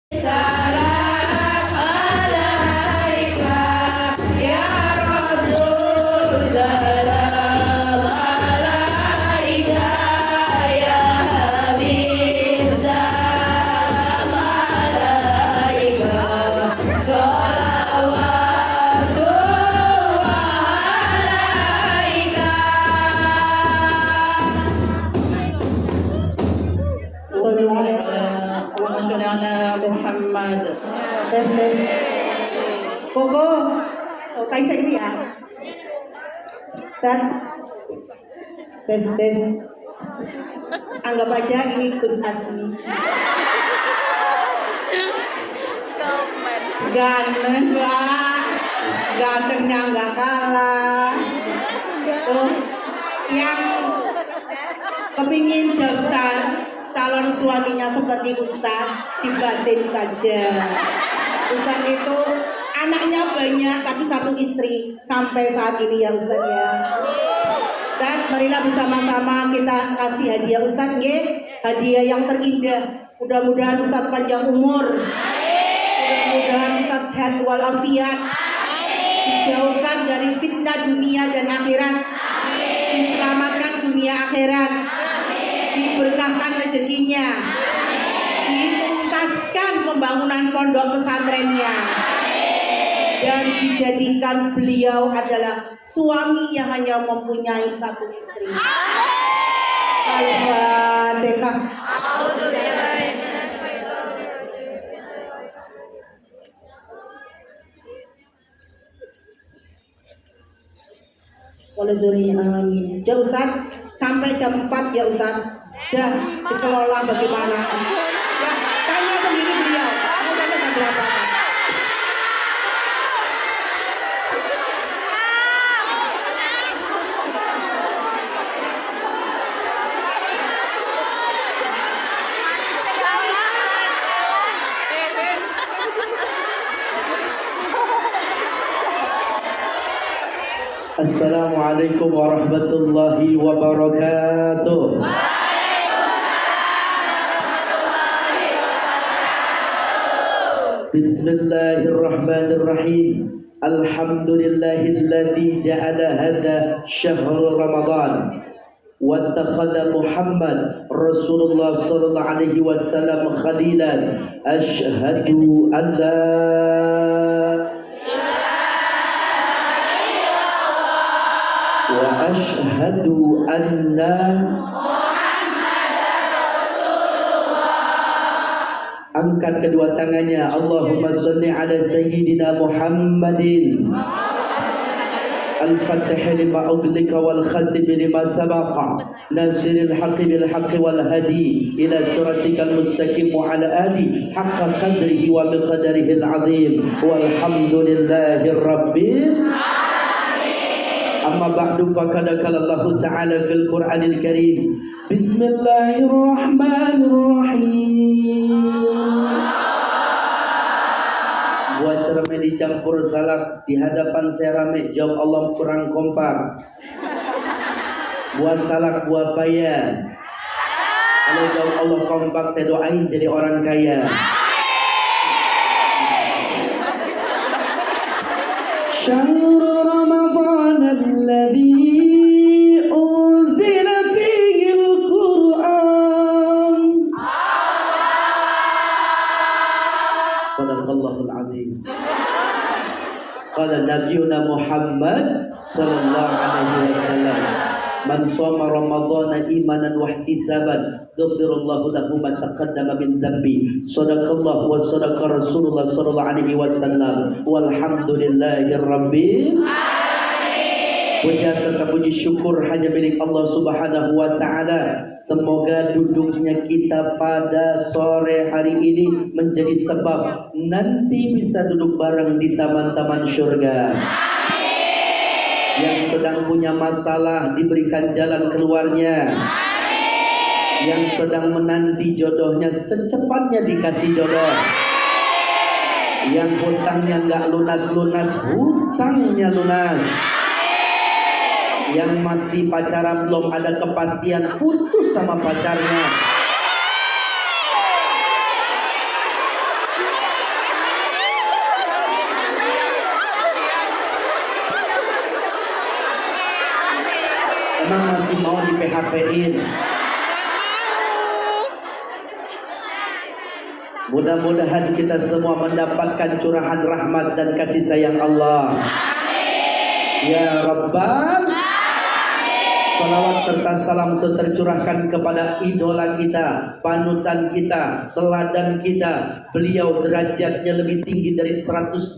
Salam alaika ya Rasul, salam alaika ya Habib, salam alaika, sholawatullah alaika. Allahumma sholli ala Muhammad. Tes. Koko, tay sa ini ya. Dan tes. Anggap aja ini Gus Asmi. Ganteng lah, gantengnya nggak kalah. Tuh, yang kepingin daftar calon suaminya seperti Ustadz, dibatin saja. Ustadz itu anaknya banyak tapi satu istri sampai saat ini ya Ustadz ya. Dan marilah bersama-sama kita kasih hadiah Ustadz nggih, hadiah yang terindah. Mudah-mudahan Ustadz panjang umur. Mudah-mudahan Ustadz sehat walafiat. Dijauhkan dari fitnah dunia dan akhirat. Diselamatkan dunia akhirat. Diberkahkan rezekinya, dituntaskan pembangunan pondok pesantrennya, dan dijadikan beliau adalah suami yang hanya mempunyai satu istri. Al-Fatihah. Amin. Ya Ustaz, sampai jam 4 ya Ustaz. Dan dikelola bagaimana? Ya, tanya sendiri beliau. Mau sampai jam berapa? Assalamualaikum warahmatullahi wabarakatuh. Bismillahirrahmanirrahim. Alhamdulillahilladzi ja'ala hadha syahrul Ramadan wa takhadha Muhammad Rasulullah sallallahu alaihi wasallam khalilan. Asyhadu an la wa asyhadu anna angkat kedua tangannya. Allahumma sholli ala sayyidina Muhammadin al-fatih lima uglika wal khatib lima sabaqa nasiril haqqi bil haqqi wal hadi ila suratikal mustaqim wa ala ali haqqa qadrihi wa biqadarihi al-azim walhamdulillahi rabbil amma ba'du fakadakallahu ta'ala fil Qur'anil Karim. Bismillahirrahmanirrahim. Buat cermin dicampur salak di hadapan saya rame, jawab Allah kurang kompak. Buat salak buat paya. Kalau jawab Allah kompak, saya doain jadi orang kaya. Syahrul Ramadan alladzi unzila fihi al-Qur'an. Sadaqallahul azim. Qala nabiyuna Muhammad sallallahu alaihi wasallam, man shoma ramadhana imanan wa ihtisaban ghafirallahu lahu ma taqaddama min dhanbi. Sadaqallahu wa sadaqa Rasulullah sallallahu alaihi wasallam. Walhamdulillahi rabbil alamin. Puja serta puji syukur hanya milik Allah Subhanahu wa taala. Semoga duduknya kita pada sore hari ini menjadi sebab nanti bisa duduk bareng di taman-taman syurga. Yang sedang punya masalah diberikan jalan keluarnya. Yang sedang menanti jodohnya secepatnya dikasih jodoh. Yang hutangnya nggak lunas-lunas, hutangnya lunas. Yang masih pacaran belum ada kepastian, putus sama pacarnya. Emang masih mau di PHP-in? Mudah-mudahan kita semua mendapatkan curahan rahmat dan kasih sayang Allah. Ya Rabbal. Salawat serta salam tercurahkan kepada idola kita, panutan kita, teladan kita. Beliau derajatnya lebih tinggi dari 124.000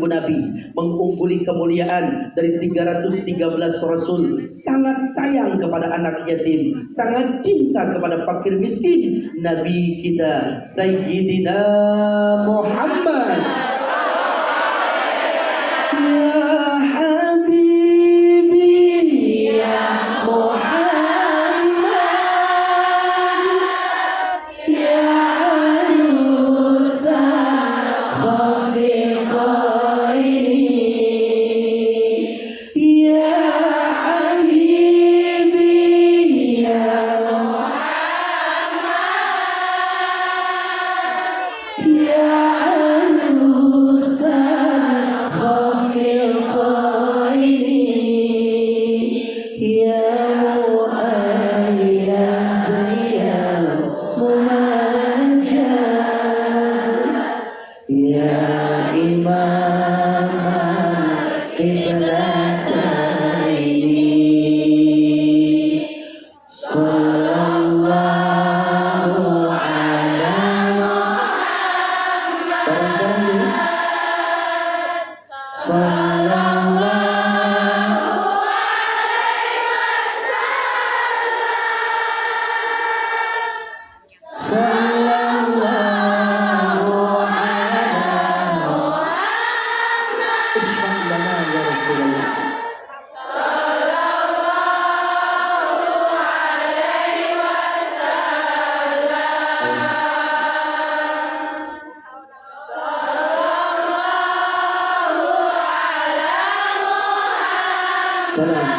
nabi, mengungguli kemuliaan dari 313 rasul, sangat sayang kepada anak yatim, sangat cinta kepada fakir miskin. Nabi kita Sayyidina Muhammad. Ya Habibi ya Muhammad, ya Nusa Khafiqaini, ya Habibi ya Muhammad, ya Nusa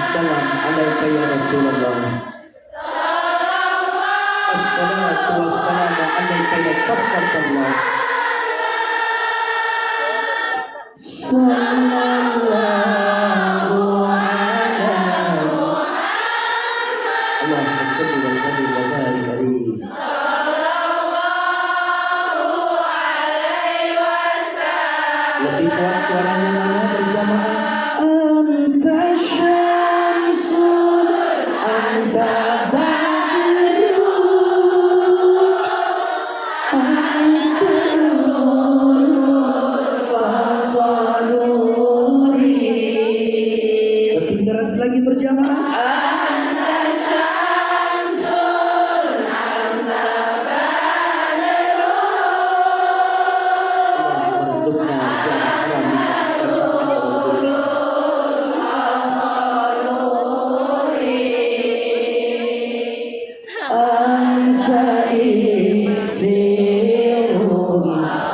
Salam alaika ya Rasulullah. Assalatu wassalamu alaika ya Sayyidullah. Sallallahu ala Muhammad. Allahumma shalli wa sallim wa barik alaihi. Lebih kuat suaranya mana berjamaah? Anta syamsun, anta badrun, anta nurun fawqa nuri. Lebih keras lagi berjamaah. Anta syamsun, anta badrun. Allah warzuqna Anta iksirun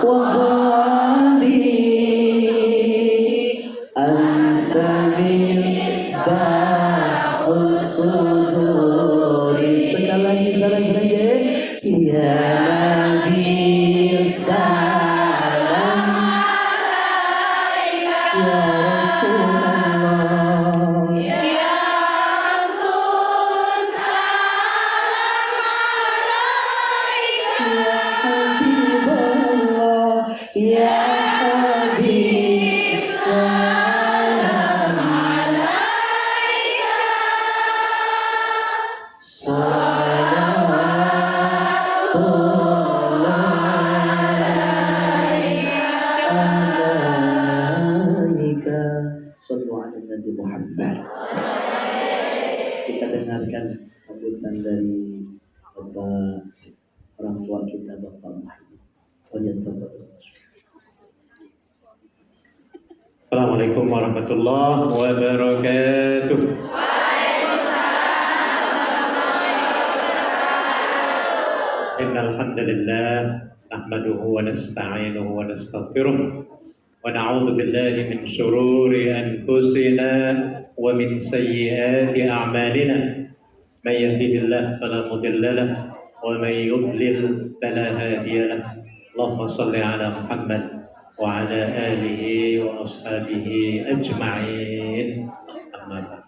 wa ghali, Anta misbahus suduri. Sekali lagi salam ya Nabi salam alaika ya Rasulullah, ya Rasul salam alaika ya Habibullah, ya Habib salam alaika Sallu ala Nabi Muhammad. Kita dengarkan sambutan dari Bapak orang tua kita, Bapak Muhammad. Assalamualaikum warahmatullahi wabarakatuh. Innal hamdalillah nahmaduhu wa nasta'inuhu wa nastaghfiruh wa na'udzu billahi min shururi anfusina wa min sayyiati a'malina. May yahdihillahu fala mudilla lahu wa may yudlil fala hadiya lahu. Allahumma shalli ala Muhammad wa ala alihi wa ashabihi ajma'in. Amma ba'd.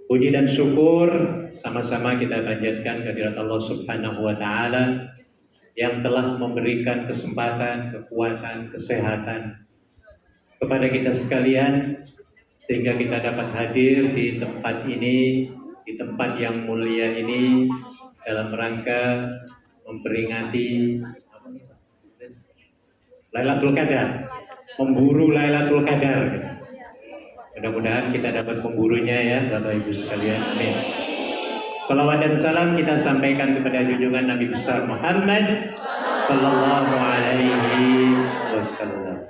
Puji dan syukur sama-sama kita panjatkan kehadirat Allah Subhanahu wa taala yang telah memberikan kesempatan, kekuatan, kesehatan kepada kita sekalian sehingga kita dapat hadir di tempat ini, di tempat yang mulia ini dalam rangka memperingati Lailatul Qadar, memburu Lailatul Qadar. Mudah-mudahan kita dapat memburunya ya Bapak Ibu sekalian. Amin. Salawat dan salam kita sampaikan kepada junjungan Nabi besar Muhammad sallallahu alaihi wasallam.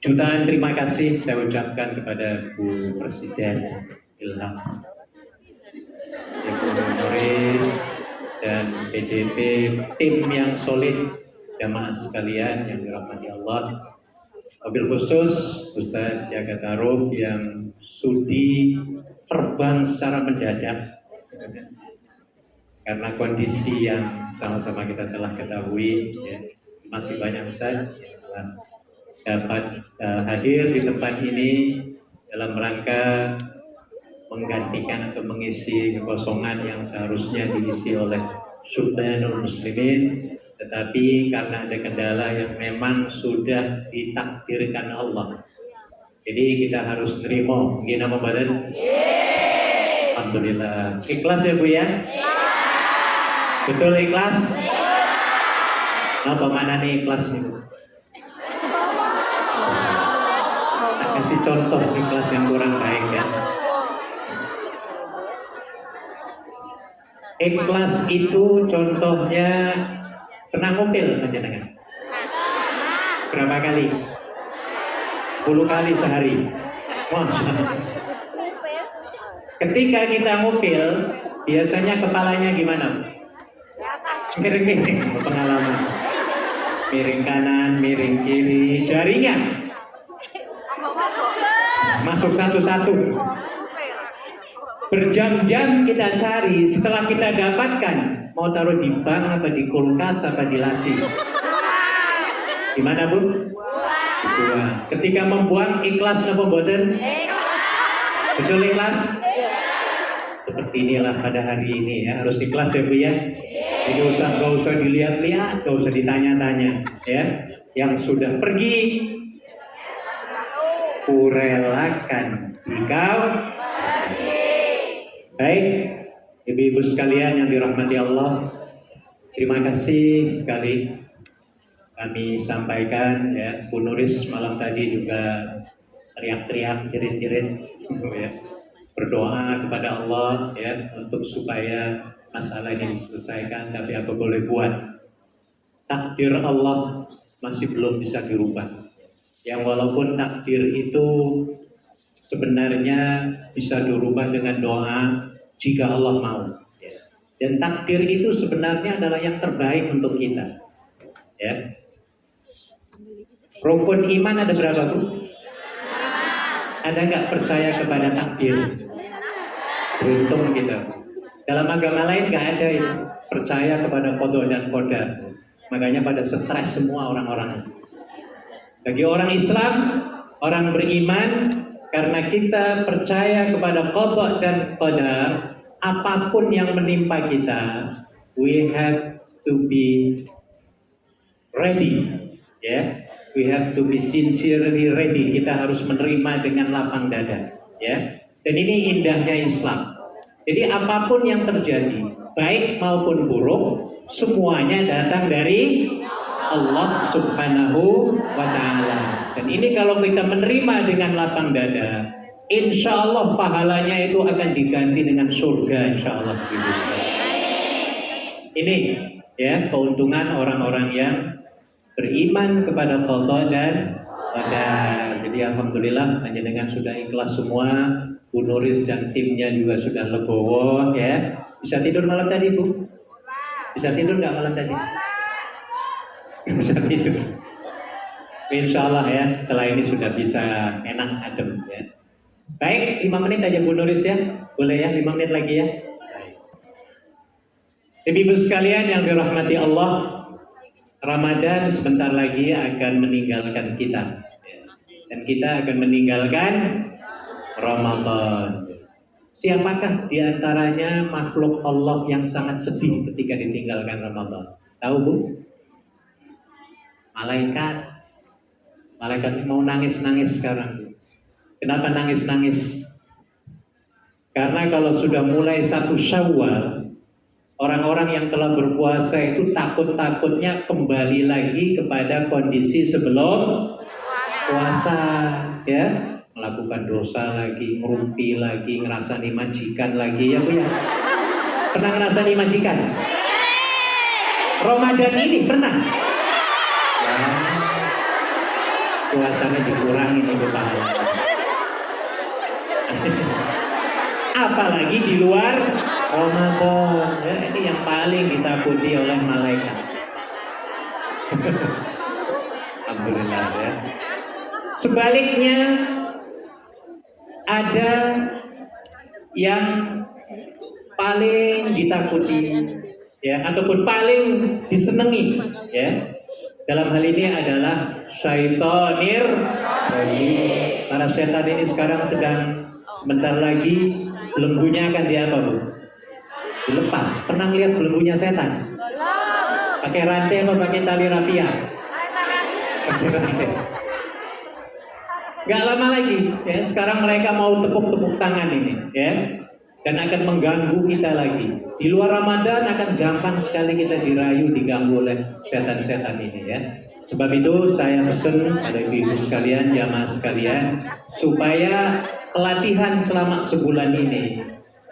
Jutaan terima kasih saya ucapkan kepada Bu Presiden Ilham, Ibu Noris dan PDP, tim yang solid, jamaah sekalian yang dirahmati Allah. Wabil khusus Ustadz Jagatarub yang sudi terbang secara mendadak karena kondisi yang sama-sama kita telah ketahui ya, masih banyak Ustadz dapat hadir di tempat ini dalam rangka menggantikan atau mengisi kekosongan yang seharusnya diisi oleh Sultanul Muslimin, tetapi karena ada kendala yang memang sudah ditakdirkan Allah, jadi kita harus terima. Gimana badan? Alhamdulillah. Ikhlas ya Bu ya? Betul ikhlas? Nah, bagaimana nih ikhlas nih Bu? Nah, kasih contoh ikhlas yang kurang baik kan? Ikhlas itu contohnya pernah ngupil panjenengan? Berapa kali? 10 kali sehari. Masya Allah. Ketika kita ngupil, biasanya kepalanya gimana? Miring-miring, pengalaman. Miring kanan, miring kiri, jarinya masuk satu-satu. Berjam-jam kita cari, setelah kita dapatkan, mau taruh di bank apa di kulkas apa di laci? Gimana Bu? Buang. Ketika membuang ikhlas apa boten? Betul ikhlas? Seperti inilah pada hari ini ya, harus ikhlas ya Bu ya. Jadi gak usah dilihat-lihat, gak usah ditanya-tanya ya. Yang sudah pergi, kurelakan dikau. Baik, ibu-ibu sekalian yang dirahmati Allah, terima kasih sekali kami sampaikan ya. Bu Nuris malam tadi juga teriak-teriak, jerit-jerit ya, berdoa kepada Allah ya untuk supaya masalah ini diselesaikan. Tapi apa boleh buat, takdir Allah masih belum bisa dirubah. Yang walaupun takdir itu sebenarnya bisa dirubah dengan doa jika Allah mau. Dan takdir itu sebenarnya adalah yang terbaik untuk kita. Ya. Rukun iman ada berapa Bu? Ada nggak percaya kepada takdir? Beruntung kita. Dalam agama lain nggak ada itu percaya kepada qada dan qadar. Makanya pada stres semua orang-orang. Bagi orang Islam, orang beriman, karena kita percaya kepada qada dan qadar, apapun yang menimpa kita, we have to be ready, ya. We have to be sincerely ready. Kita harus menerima dengan lapang dada, ya. Dan ini indahnya Islam. Jadi apapun yang terjadi, baik maupun buruk, semuanya datang dari Allah Subhanahu wa Ta'ala. Dan ini kalau kita menerima dengan lapang dada, insya Allah pahalanya itu akan diganti dengan surga, insya Allah. Ini ya keuntungan orang-orang yang beriman kepada qada dan qadar. Jadi alhamdulillah panjenengan sudah ikhlas semua. Bu Nuris dan timnya juga sudah legowo ya. Bisa tidur malam tadi Bu? Bisa tidur nggak malam tadi? Bisa tidur. Insya Allah ya setelah ini sudah bisa enak adem ya. Baik, 5 menit aja Bu Nuris ya. Boleh ya 5 menit lagi ya. Ibu sekalian yang dirahmati Allah, Ramadan sebentar lagi akan meninggalkan kita. Dan kita akan meninggalkan Ramadan. Siapakah di antaranya makhluk Allah yang sangat sedih ketika ditinggalkan Ramadan? Tahu Bu? Malaikat. Malaikat mau nangis-nangis sekarang. Kenapa nangis-nangis? Karena kalau sudah mulai 1 Syawal, orang-orang yang telah berpuasa itu takut-takutnya kembali lagi kepada kondisi sebelum puasa, ya, melakukan dosa lagi, ngerumpi lagi, ngerasani majikan lagi, ya Bu ya. Pernah ngerasani majikan? Ramadan ini pernah? Ya, puasanya dikurangi itu pahala. Apalagi di luar Ramadan, ya, ini yang paling ditakuti oleh malaikat. Alhamdulillah ya. Sebaliknya ada yang paling ditakuti, ya, ataupun paling disenangi, ya. Dalam hal ini adalah syaitonir rajim. Para setan ini sekarang sedang sebentar lagi belenggunya akan diapa Bu? Dilepas. Pernah lihat belenggunya setan? Pakai rantai apa pakai tali rapia? Pakai rantai. Gak lama lagi, ya. Sekarang mereka mau tepuk-tepuk tangan ini, ya, dan akan mengganggu kita lagi. Di luar Ramadan akan gampang sekali kita dirayu, diganggu oleh setan-setan ini, ya. Sebab itu saya pesan pada ibu sekalian, jamaah sekalian, supaya pelatihan selama sebulan ini,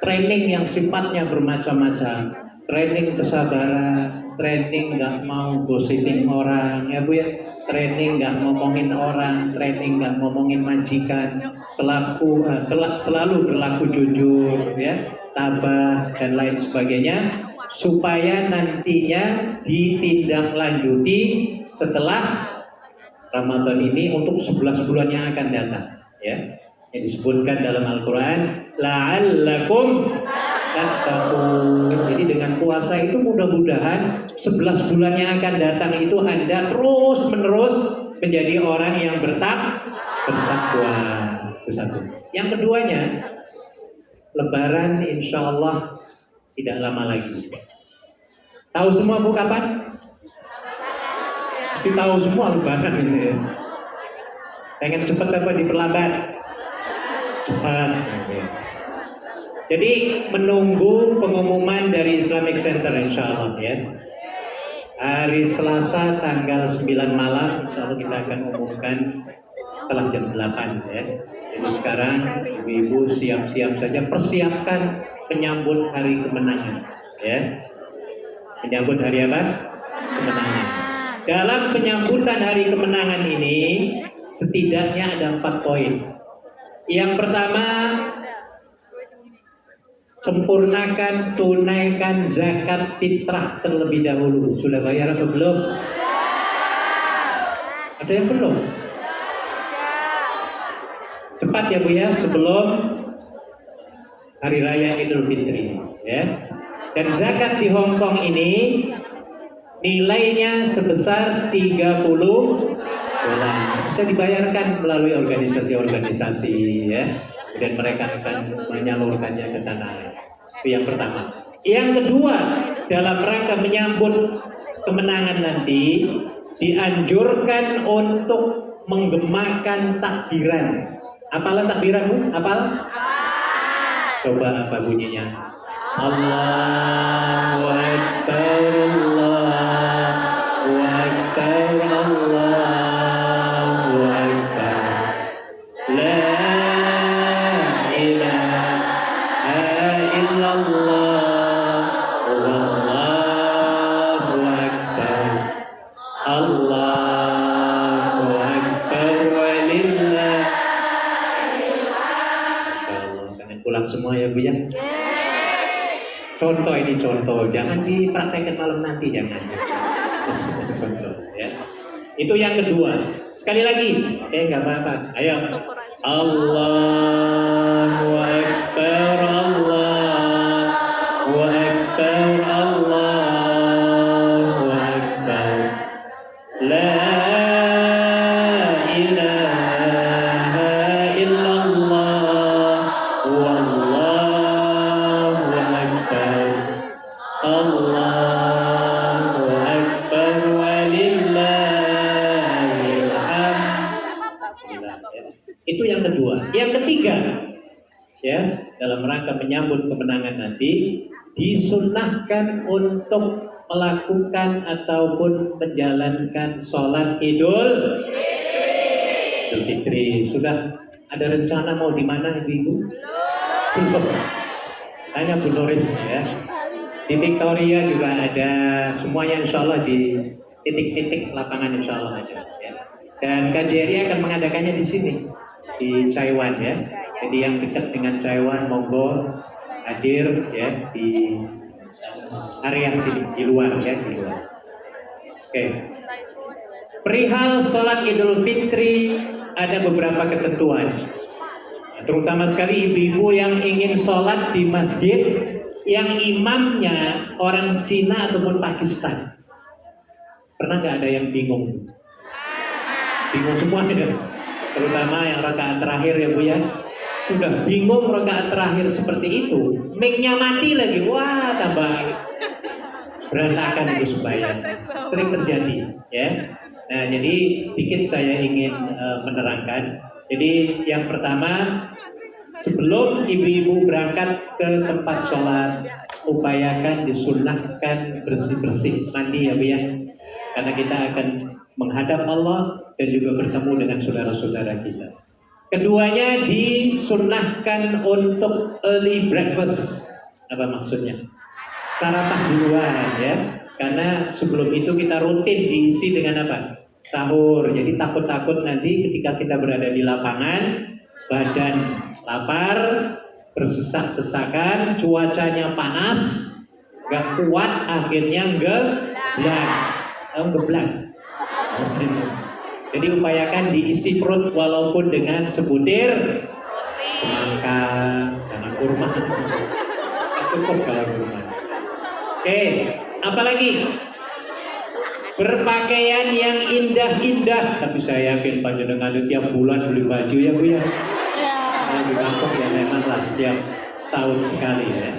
training yang sifatnya bermacam-macam, training kesabaran, training nggak mau gosipin orang, ya Bu ya, training nggak ngomongin orang, training nggak ngomongin majikan, selalu berlaku jujur, ya, tabah dan lain sebagainya, supaya nantinya ditindaklanjuti setelah Ramadan ini untuk 11 bulan yang akan datang, ya. Yang disebutkan dalam Al-Quran, la'allakum tattaqun. Jadi dengan puasa itu mudah-mudahan 11 bulan yang akan datang itu Anda terus-menerus menjadi orang yang bertakwa. Itu satu. Yang keduanya, Lebaran insya Allah tidak lama lagi. Tahu semua Bu kapan? Pasti tahu semua Lebaran ini, ya. Pengen cepat apa diperlambat? Cepat. Jadi menunggu pengumuman dari Islamic Center insya Allah, ya. Hari Selasa tanggal 9 malam insya Allah kita akan umumkan setelah jam 8, ya. Jadi sekarang ibu-ibu siap-siap saja, persiapkan menyambut hari kemenangan, ya. Menyambut hari apa? Kemenangan. Dalam penyambutan hari kemenangan ini setidaknya ada 4 poin. Yang pertama, sempurnakan, tunaikan zakat fitrah terlebih dahulu. Sudah bayar atau belum? Ada yang belum? Cepat ya Bu ya, sebelum Hari Raya Idul Fitri, ya. Dan zakat di Hong Kong ini nilainya sebesar 30 dolar. Bisa dibayarkan melalui organisasi-organisasi, ya. Dan mereka akan menyalurkannya ke tanah air. Itu yang pertama. Yang kedua, dalam rangka menyambut kemenangan nanti, dianjurkan untuk menggemakan takbiran. Apalah takbiran Bu? Apal? Coba apa bunyinya? Allahu Akbar, Allahu Akbar, Allahu Akbar. La ilaha illallah, wallahu akbar. Allahu akbar walillah. Allah, jangan pulang semua ya Bu ya. Contoh ini contoh, jangan dipraktekkan malam nanti, jangan. Contoh, ya. Itu yang kedua. Sekali lagi, nggak apa-apa. Ayo, Allahu Akbar, Allahu Akbar, Allahu Akbar. La ilaha illallah, wallahu dalam rangka menyambut kemenangan nanti, disunnahkan untuk melakukan ataupun menjalankan sholat Idul Fitri. Sudah ada rencana mau di mana ibu-ibu? Belum. Tanya Bu Noris ya. Di Victoria juga ada, semuanya insya Allah di titik-titik lapangan insya Allah ada. Ya. Dan KJRI akan mengadakannya di sini, di Taiwan ya. Jadi yang dekat dengan Taiwan, monggo hadir ya di area sini, di luar ya, di luar. Oke. Perihal sholat Idul Fitri ada beberapa ketentuan. Terutama sekali ibu-ibu yang ingin sholat di masjid yang imamnya orang Cina ataupun Pakistan. Pernah nggak ada yang bingung? Bingung semuanya. Terutama yang rakaat terakhir ya Bu ya. Sudah bingung rakaat terakhir seperti itu, mic-nya mati lagi. Wah, tambah berantakan itu supaya sering terjadi ya. Nah, jadi sedikit saya ingin menerangkan. Jadi yang pertama, sebelum ibu-ibu berangkat ke tempat sholat, upayakan disunnahkan bersih-bersih, mandi ya Bu ya. Karena kita akan menghadap Allah dan juga bertemu dengan saudara-saudara kita. Keduanya disunnahkan untuk early breakfast. Apa maksudnya? Sarapan duluan ya. Karena sebelum itu kita rutin diisi dengan apa? Sahur. Jadi takut-takut nanti ketika kita berada di lapangan, badan lapar, bersesak-sesakan, cuacanya panas, gak kuat, akhirnya ngeblak. Jadi upayakan diisi perut walaupun dengan sebutir semangka, jangan kurma. Cukup kalau kurma. Oke, apalagi? Berpakaian yang indah-indah. Tapi saya yakin panjenengan itu tiap bulan beli baju ya Bu ya. Nah, di kampung ya memang lah setiap setahun sekali ya.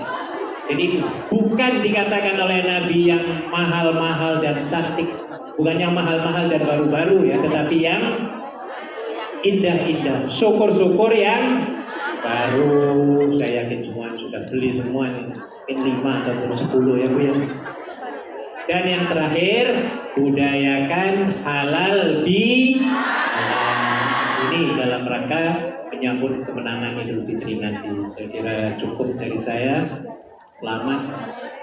Jadi bukan dikatakan oleh Nabi yang mahal-mahal dan cantik, bukan yang mahal-mahal dan baru-baru ya, tetapi yang indah-indah. Syukur-syukur yang baru. Saya yakin semua sudah beli semua nih. Mungkin 5 ataupun 10 ya Bu ya. Dan yang terakhir, budayakan halal di ini dalam rangka menyambut kemenangan Idul Fitri nanti. Saya kira cukup dari saya. Selamat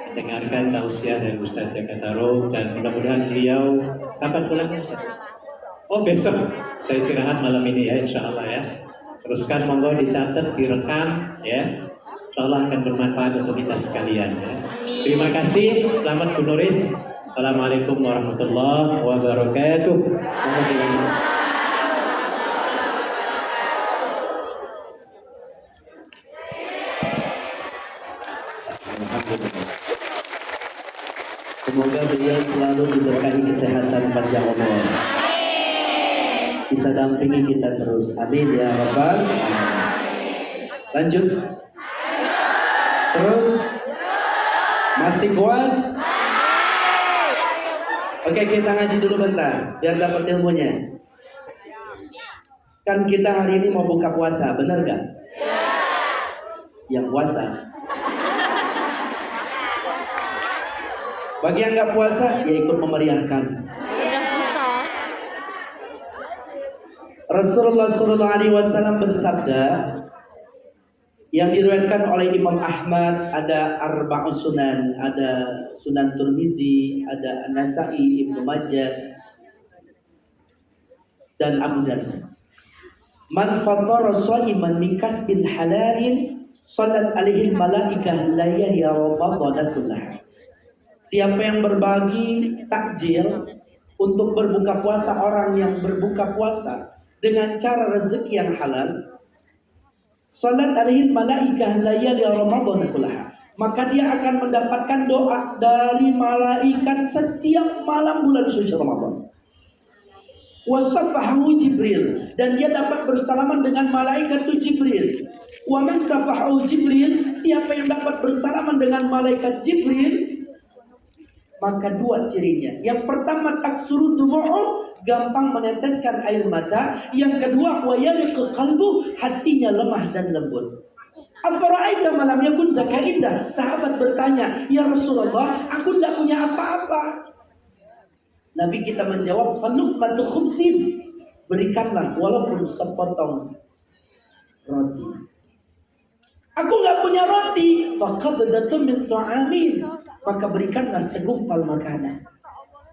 mendengarkan tausiah dari Ustaz Jakataro dan mudah-mudahan beliau kapan pulangnya? Oh besok. Saya istirahat malam ini ya, insya Allah ya. Teruskan monggo dicatat, direkam ya. Insya Allah akan bermanfaat untuk kita sekalian ya. Terima kasih. Selamat Bu Nuris. Assalamualaikum warahmatullahi wabarakatuh. Semoga beliau selalu diberkahi kesehatan panjang umur. Bisa dampingi kita terus. Amin ya Rabbal alamin. Lanjut. Terus. Masih kuat? Oke, kita ngaji dulu bentar biar dapat ilmunya. Kan kita hari ini mau buka puasa, benar gak? Yang puasa. Bagi yang nggak puasa, ya ikut memeriahkan. Rasulullah SAW bersabda, yang diriwayatkan oleh Imam Ahmad, ada Arba'us Sunan, ada Sunan Tirmizi, ada An-Nasa'i, Ibnu Majah, dan Abu Dawud. Man fattara sha'iman min kasbin halalin, salat alaihi malaikah layali Ramadan kullah. Siapa yang berbagi takjil untuk berbuka puasa orang yang berbuka puasa dengan cara rezeki yang halal, salat alaihi malaikah layali Ramadan kullaha, maka dia akan mendapatkan doa dari malaikat setiap malam bulan suci Ramadan. Wasafahu Jibril, dan dia dapat bersalaman dengan malaikat itu Jibril. Wa man safahu Jibril, siapa yang dapat bersalaman dengan malaikat Jibril, maka dua cirinya. Yang pertama taksuru dumu'u, gampang meneteskan air mata. Yang kedua wa yariqu qalbu, hatinya lemah dan lembut. Afara'aita ma lam yakun zaka indah. Sahabat bertanya, "Ya Rasulullah, aku tidak punya apa-apa." Nabi kita menjawab, "Faluqmatu khubsin." Berikanlah walaupun sepotong roti. Aku nggak punya roti. Faqabdatun min ta'amin. Maka berikanlah segumpal makanan.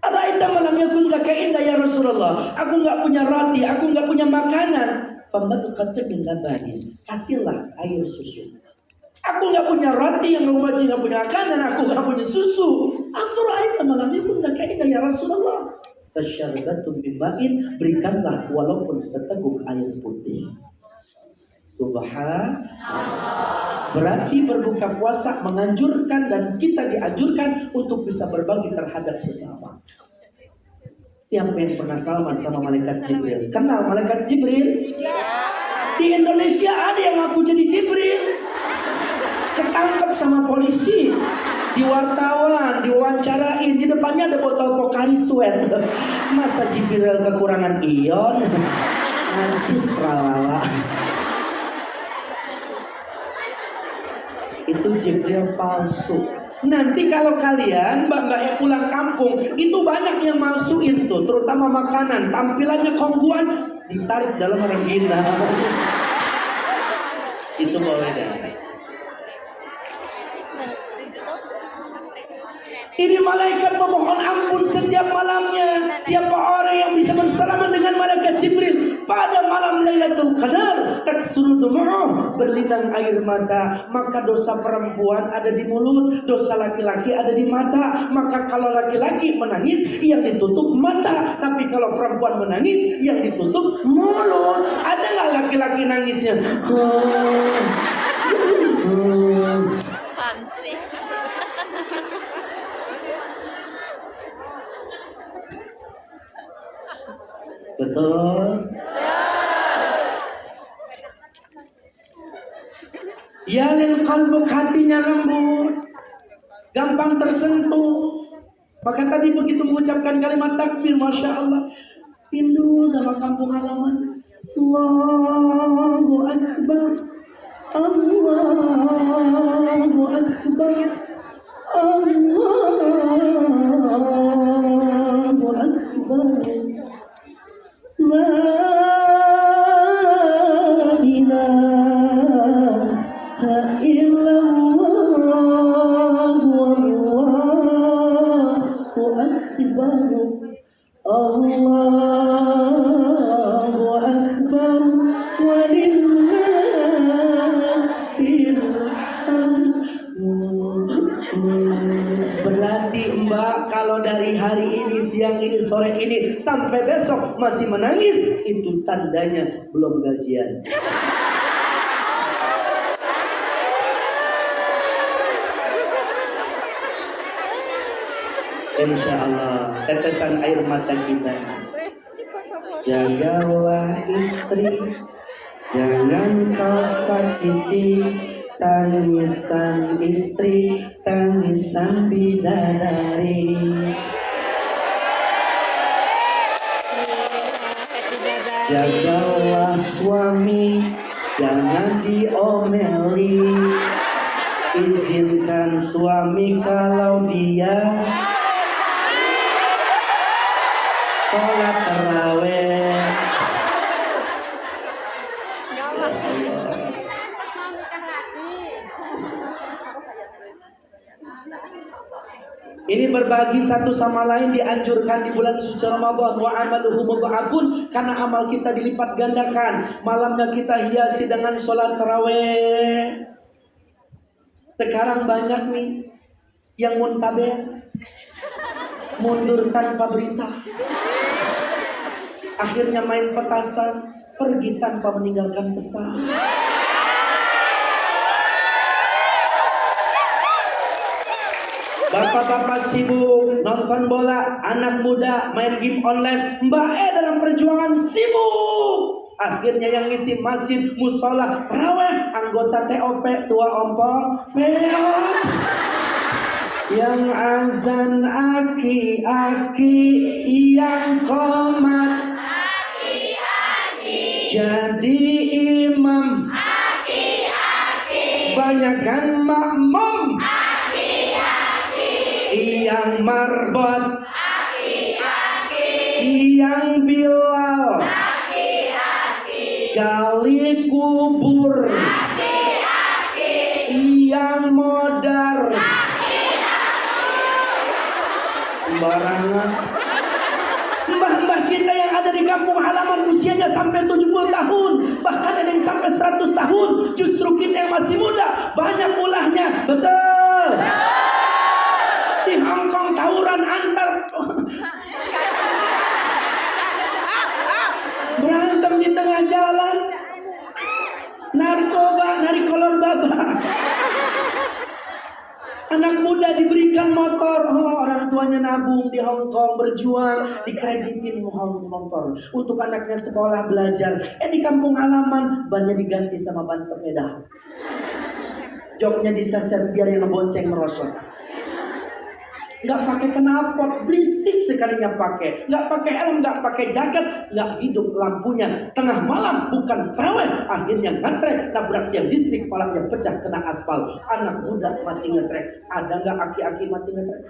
Ara'aita ma lam yakun zaka indah ya Rasulullah. Aku nggak punya roti, aku nggak punya makanan. Famadqatun min labanin. Kasihlah air susu. Aku nggak punya roti, yang umatnya nggak punya makanan, aku nggak punya susu. Afara'aita ma lam yakun zaka indah ya Rasulullah. Fasyarbatum bima'in. Berikanlah walaupun seteguk air putih. Subhanallah. Berarti berbuka puasa menganjurkan dan kita dianjurkan untuk bisa berbagi terhadap sesama. Siapa yang pernah salaman sama malaikat Jibril? Kenal malaikat Jibril? Di Indonesia ada yang ngaku jadi Jibril. Ketangkep sama polisi, di wartawan, diwawancarain, di depannya ada botol Pocari Sweat. Masa Jibril kekurangan ion? Najis tralala. Itu Jibril palsu. Nanti kalau kalian mbak-mbaknya pulang kampung, itu banyak yang malsuin tuh, terutama makanan. Tampilannya kongguan, ditarik dalam rengginang. Itu boleh. Ini malaikat memohon ampun setiap malamnya. Siapa orang yang bisa bersalaman dengan malaikat Jibril pada malam Lailatul Qadar, taksuru dumu'uh, berlinang air mata. Maka dosa perempuan ada di mulut, dosa laki-laki ada di mata. Maka kalau laki-laki menangis, yang ditutup mata. Tapi kalau perempuan menangis, yang ditutup mulut. Ada nggak laki-laki nangisnya? Panci. Betul. Ya lil qalbu, hatinya lembut, gampang tersentuh. Maka tadi begitu mengucapkan kalimat takbir, Masya Allah, rindu sama kampung halaman. Allahu Akbar, Allahu Akbar, Allahu Akbar. La ilaha illallah, wallahu akbar, Allahu akbar, walillahil hamd. Berarti Mbak, kalau dari hari ini, siang ini, sore ini sampai besok masih menangis, itu tandanya belum gajian. Insya Allah tetesan air mata kita. Jagalah istri, jangan kau sakiti. Tangisan istri, tangisan bidadari. Jagalah suami, jangan diomeli. Izinkan suami kalau dia sholat taraweh. Ini berbagi satu sama lain dianjurkan di bulan suci Ramadan. Wa amaluhu mudha'afun, karena amal kita dilipat gandakan. Malamnya kita hiasi dengan sholat taraweh. Sekarang banyak nih yang muntaber, mundur tanpa berita. Akhirnya main petasan, pergi tanpa meninggalkan pesan. Bapak-bapak sibuk nonton bola, anak muda main game online, Mbak dalam perjuangan sibuk. Akhirnya yang ngisi masjid, musola, tarawih, anggota TOP, tua ompong, peot. Yang azan aki-aki, yang qomat aki-aki, jadi imam aki-aki, kebanyakan makmum. Yang marbot. Yang Bilal. Gali kubur. Yang modar. Barangan. Mbah-mbah kita yang ada di kampung halaman usianya sampai 70 tahun, bahkan ada yang sampai 100 tahun. Justru kita yang masih muda banyak ulahnya. Betul. Di Hong Kong tawuran antar berantem di tengah jalan. Narkoba, narikolor baba. Anak muda diberikan motor, orang tuanya nabung di Hong Kong, berjuang, dikreditin motor untuk anaknya sekolah belajar. Di kampung halaman bannya diganti sama ban sepeda, joknya diseset biar yang ngebonceng merosot. Nggak pakai knalpot, berisik sekalinya pakai. Nggak pakai helm, nggak pakai jaket, nggak hidup lampunya. Tengah malam bukan terawih, akhirnya ngetrek, nabrak tiang listrik, palanya pecah kena aspal. Anak muda mati ngetrek. Ada nggak aki-aki mati ngetrek?